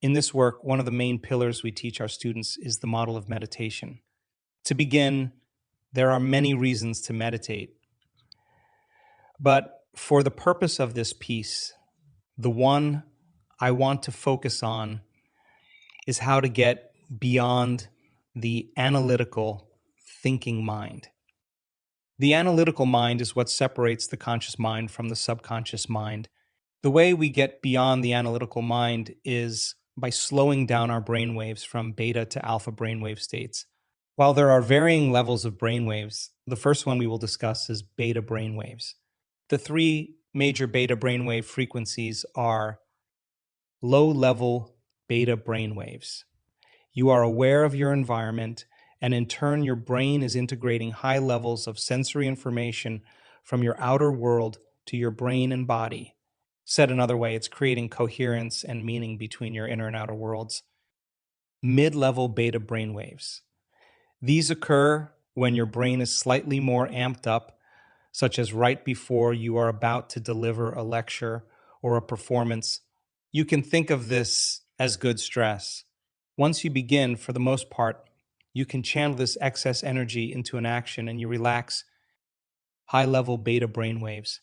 In this work, one of the main pillars we teach our students is the model of meditation. To begin, there are many reasons to meditate, but for the purpose of this piece, the one I want to focus on is how to get beyond the analytical thinking mind. The analytical mind is what separates the conscious mind from the subconscious mind. The way we get beyond the analytical mind is by slowing down our brainwaves from beta to alpha brainwave states. While there are varying levels of brainwaves, the first one we will discuss is beta brainwaves. The three major beta brainwave frequencies are low-level beta brainwaves. You are aware of your environment, and in turn, your brain is integrating high levels of sensory information from your outer world to your brain and body. Said another way, it's creating coherence and meaning between your inner and outer worlds. Mid-level beta brainwaves. These occur when your brain is slightly more amped up, such as right before you are about to deliver a lecture or a performance. You can think of this as good stress. Once you begin, for the most part, you can channel this excess energy into an action and you relax high-level beta brainwaves.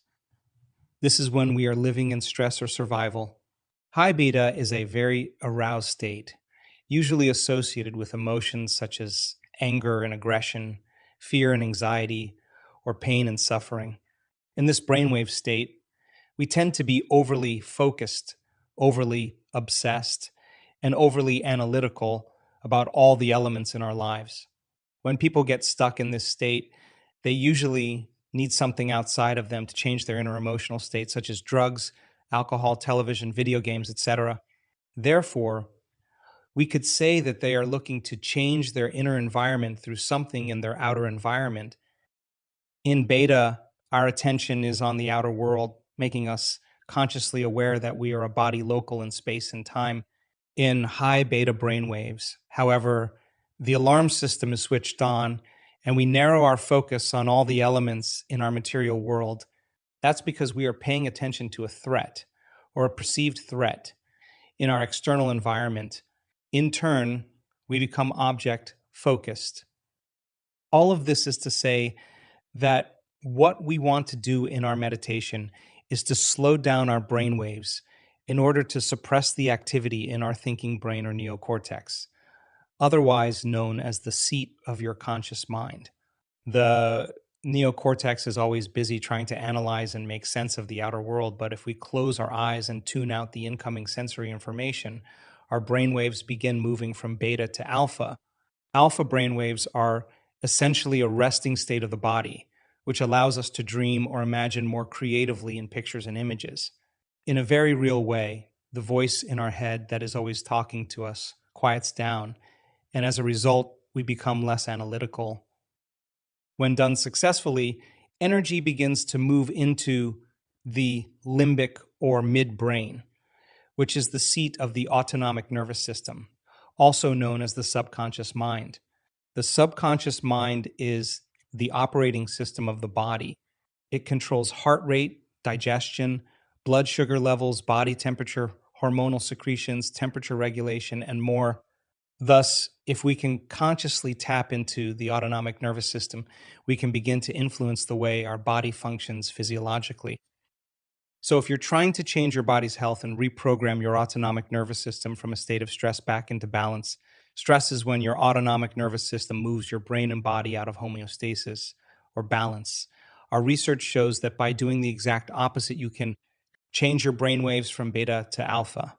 This is when we are living in stress or survival. High beta is a very aroused state, usually associated with emotions such as anger and aggression, fear and anxiety, or pain and suffering. In this brainwave state, we tend to be overly focused, overly obsessed, and overly analytical about all the elements in our lives. When people get stuck in this state, they usually need something outside of them to change their inner emotional state, such as drugs, alcohol, television, video games, etc. Therefore, we could say that they are looking to change their inner environment through something in their outer environment. In beta, our attention is on the outer world, making us consciously aware that we are a body local in space and time. In high beta brainwaves, however, the alarm system is switched on and we narrow our focus on all the elements in our material world. That's because we are paying attention to a threat or a perceived threat in our external environment. In turn, we become object focused. All of this is to say that what we want to do in our meditation is to slow down our brain waves in order to suppress the activity in our thinking brain or neocortex, otherwise known as the seat of your conscious mind. The neocortex is always busy trying to analyze and make sense of the outer world, but if we close our eyes and tune out the incoming sensory information, our brainwaves begin moving from beta to alpha. Alpha brainwaves are essentially a resting state of the body, which allows us to dream or imagine more creatively in pictures and images. In a very real way, the voice in our head that is always talking to us quiets down, and as a result, we become less analytical. When done successfully, energy begins to move into the limbic or midbrain, which is the seat of the autonomic nervous system, also known as the subconscious mind. The subconscious mind is the operating system of the body. It controls heart rate, digestion, blood sugar levels, body temperature, hormonal secretions, temperature regulation, and more. Thus, if we can consciously tap into the autonomic nervous system, we can begin to influence the way our body functions physiologically. So, if you're trying to change your body's health and reprogram your autonomic nervous system from a state of stress back into balance, stress is when your autonomic nervous system moves your brain and body out of homeostasis or balance. Our research shows that by doing the exact opposite, you can change your brain waves from beta to alpha.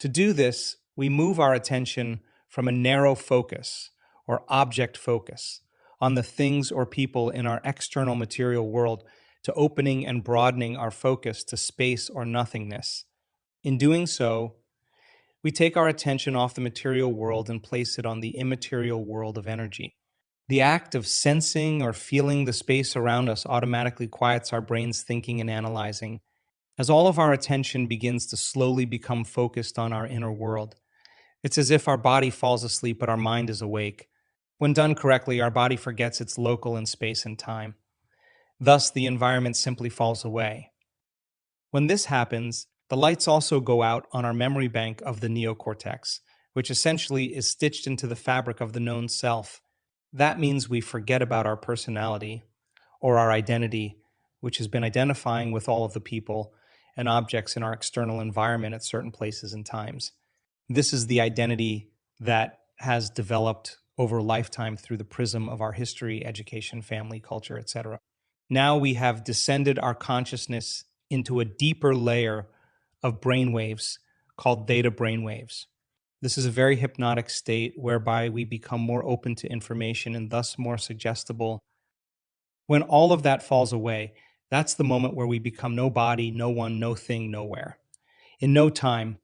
To do this, we move our attention from a narrow focus or object focus on the things or people in our external material world to opening and broadening our focus to space or nothingness. In doing so, we take our attention off the material world and place it on the immaterial world of energy. The act of sensing or feeling the space around us automatically quiets our brain's thinking and analyzing, as all of our attention begins to slowly become focused on our inner world. It's as if our body falls asleep but our mind is awake. When done correctly, our body forgets it's local in space and time. Thus, the environment simply falls away. When this happens, The lights also go out on our memory bank of the neocortex, which essentially is stitched into the fabric of the known self. That means we forget about our personality or our identity, which has been identifying with all of the people and objects in our external environment at certain places and times. This is the identity that has developed over a lifetime through the prism of our history, education, family, culture, etc. Now we have descended our consciousness into a deeper layer of brainwaves called theta brainwaves. This is a very hypnotic state whereby we become more open to information and thus more suggestible. When all of that falls away, that's the moment where we become no body, no one, no thing, nowhere. In no time,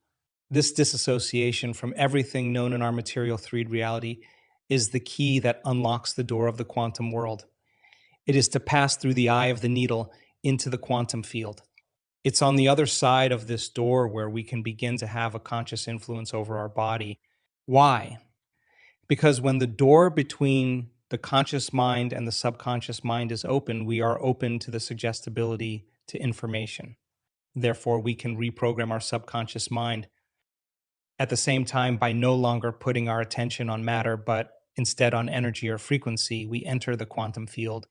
this disassociation from everything known in our material 3D reality is the key that unlocks the door of the quantum world. It is to pass through the eye of the needle into the quantum field. It's on the other side of this door where we can begin to have a conscious influence over our body. Why? Because when the door between the conscious mind and the subconscious mind is open, we are open to the suggestibility to information. Therefore, we can reprogram our subconscious mind at the same time by no longer putting our attention on matter, but instead on energy or frequency. We enter the quantum field.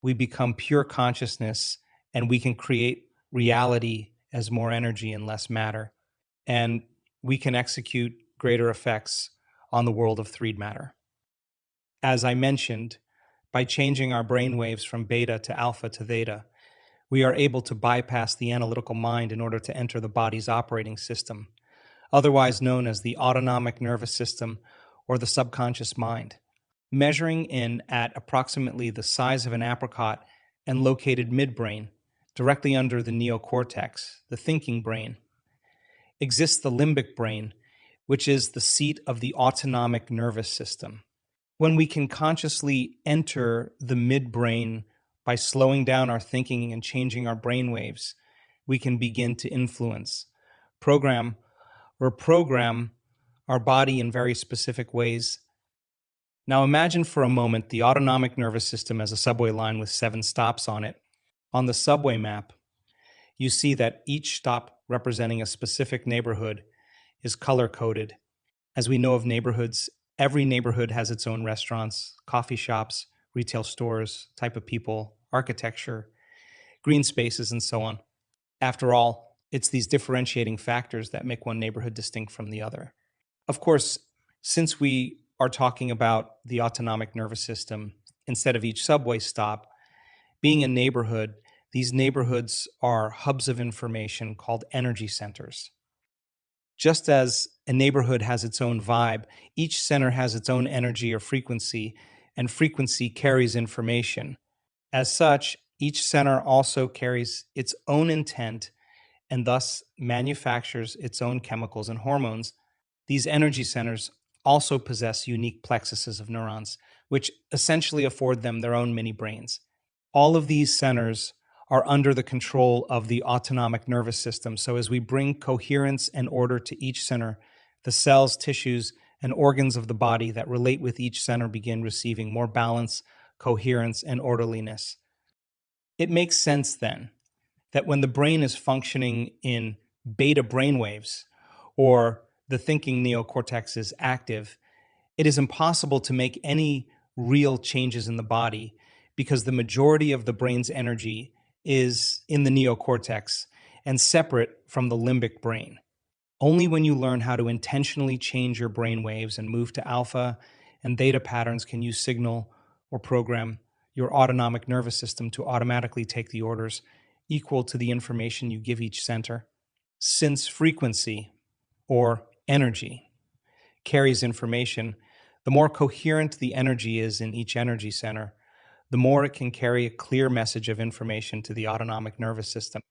We become pure consciousness, and we can create reality as more energy and less matter. And we can execute greater effects on the world of 3D matter. As I mentioned, by changing our brain waves from beta to alpha to theta, we are able to bypass the analytical mind in order to enter the body's operating system, otherwise known as the autonomic nervous system or the subconscious mind. Measuring in at approximately the size of an apricot and located midbrain, directly under the neocortex, the thinking brain, exists the limbic brain, which is the seat of the autonomic nervous system. When we can consciously enter the midbrain by slowing down our thinking and changing our brain waves, we can begin to influence, program our body in very specific ways. Now imagine for a moment the autonomic nervous system as a subway line with 7 stops on it. On the subway map, you see that each stop representing a specific neighborhood is color-coded. As we know of neighborhoods, every neighborhood has its own restaurants, coffee shops, retail stores, type of people, architecture, green spaces, and so on. After all, it's these differentiating factors that make one neighborhood distinct from the other. Of course, since we are talking about the autonomic nervous system instead of each subway stop, being a neighborhood, these neighborhoods are hubs of information called energy centers. Just as a neighborhood has its own vibe, each center has its own energy or frequency, and frequency carries information. As such, each center also carries its own intent and thus manufactures its own chemicals and hormones. These energy centers also possess unique plexuses of neurons, which essentially afford them their own mini brains. All of these centers are under the control of the autonomic nervous system. So as we bring coherence and order to each center, the cells, tissues, and organs of the body that relate with each center begin receiving more balance, coherence, and orderliness. It makes sense then that when the brain is functioning in beta brainwaves, or the thinking neocortex is active, it is impossible to make any real changes in the body because the majority of the brain's energy is in the neocortex and separate from the limbic brain. Only when you learn how to intentionally change your brain waves and move to alpha and theta patterns can you signal or program your autonomic nervous system to automatically take the orders equal to the information you give each center. Since frequency, or energy, carries information, the more coherent the energy is in each energy center, the more it can carry a clear message of information to the autonomic nervous system.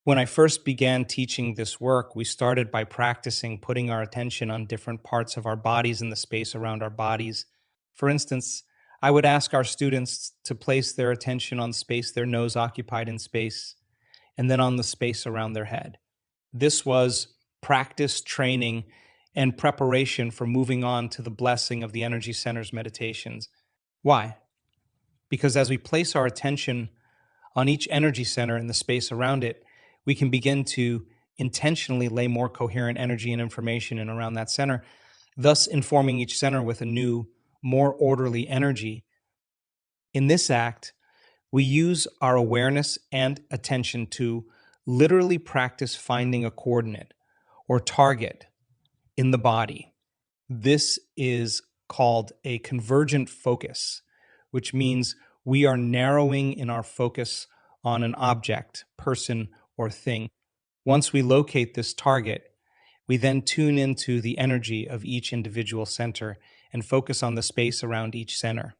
When I first began teaching this work, we started by practicing putting our attention on different parts of our bodies and the space around our bodies. For instance, I would ask our students to place their attention on space their nose occupied in space, and then on the space around their head. This was practice, training, and preparation for moving on to the blessing of the energy centers meditations. Why? Because as we place our attention on each energy center and the space around it, we can begin to intentionally lay more coherent energy and information in around that center, thus informing each center with a new, more orderly energy. In this act, we use our awareness and attention to literally practice finding a coordinate or target in the body. This is called a convergent focus, which means we are narrowing in our focus on an object, person, or thing. Once we locate this target, we then tune into the energy of each individual center and focus on the space around each center.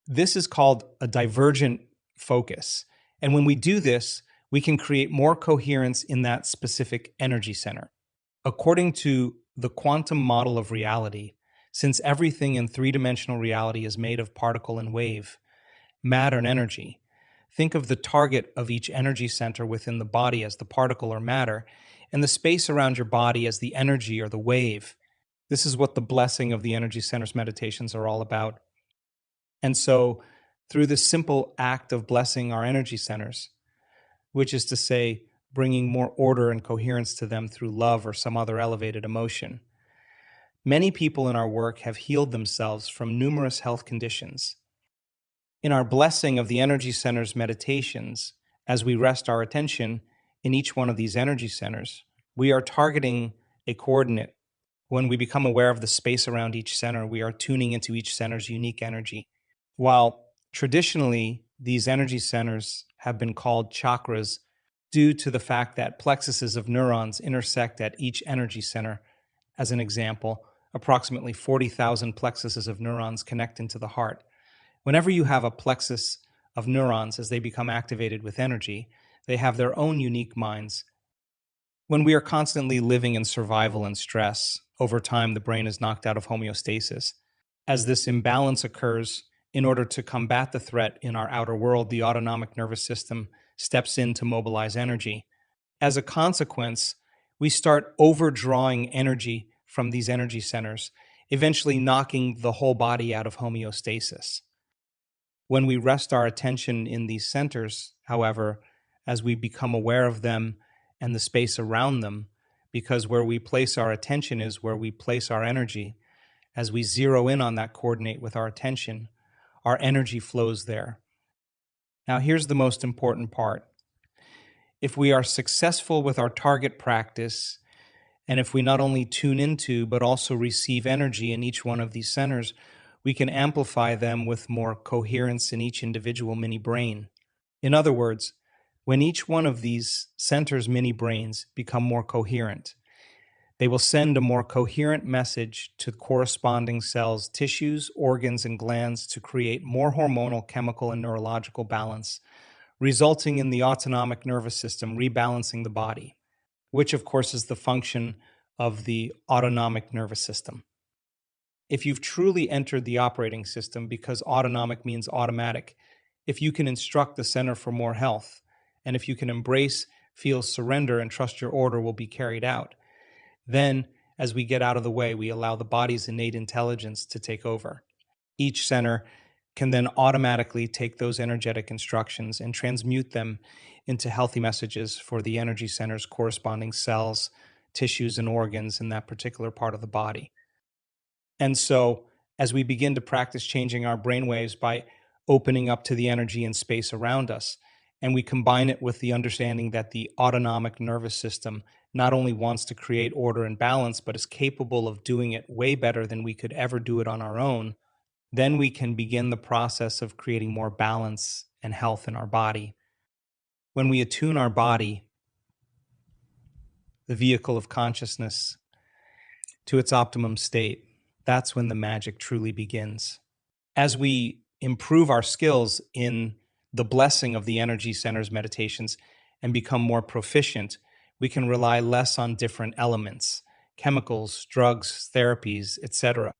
This is called a divergent focus. And when we do this, we can create more coherence in that specific energy center. According to the quantum model of reality, since everything in three-dimensional reality is made of particle and wave, matter and energy, think of the target of each energy center within the body as the particle or matter, and the space around your body as the energy or the wave. This is what the blessing of the energy centers meditations are all about. And so, through this simple act of blessing our energy centers, which is to say, bringing more order and coherence to them through love or some other elevated emotion, many people in our work have healed themselves from numerous health conditions. In our blessing of the energy centers meditations, as we rest our attention in each one of these energy centers, we are targeting a coordinate. When we become aware of the space around each center, we are tuning into each center's unique energy. While traditionally these energy centers have been called chakras due to the fact that plexuses of neurons intersect at each energy center. As an example, approximately 40,000 plexuses of neurons connect into the heart. Whenever you have a plexus of neurons, as they become activated with energy, they have their own unique minds. When we are constantly living in survival and stress, over time the brain is knocked out of homeostasis. As this imbalance occurs, in order to combat the threat in our outer world, the autonomic nervous system steps in to mobilize energy. As a consequence, we start overdrawing energy from these energy centers, eventually knocking the whole body out of homeostasis. When we rest our attention in these centers, however, as we become aware of them and the space around them, because where we place our attention is where we place our energy, as we zero in on that coordinate with our attention, our energy flows there. Now, here's the most important part. If we are successful with our target practice, and if we not only tune into but also receive energy in each one of these centers, we can amplify them with more coherence in each individual mini brain. In other words, when each one of these centers' mini brains become more coherent, they will send a more coherent message to corresponding cells, tissues, organs, and glands to create more hormonal, chemical, and neurological balance, resulting in the autonomic nervous system rebalancing the body, which of course is the function of the autonomic nervous system. If you've truly entered the operating system, because autonomic means automatic, if you can instruct the center for more health, and if you can embrace, feel surrender, and trust your order will be carried out, then, as we get out of the way, we allow the body's innate intelligence to take over. Each center can then automatically take those energetic instructions and transmute them into healthy messages for the energy center's corresponding cells, tissues, and organs in that particular part of the body. And so, as we begin to practice changing our brainwaves by opening up to the energy and space around us, and we combine it with the understanding that the autonomic nervous system not only wants to create order and balance, but is capable of doing it way better than we could ever do it on our own, then we can begin the process of creating more balance and health in our body. When we attune our body, the vehicle of consciousness, to its optimum state, that's when the magic truly begins. As we improve our skills in the blessing of the energy centers meditations and become more proficient, we can rely less on different elements, chemicals, drugs, therapies, etc.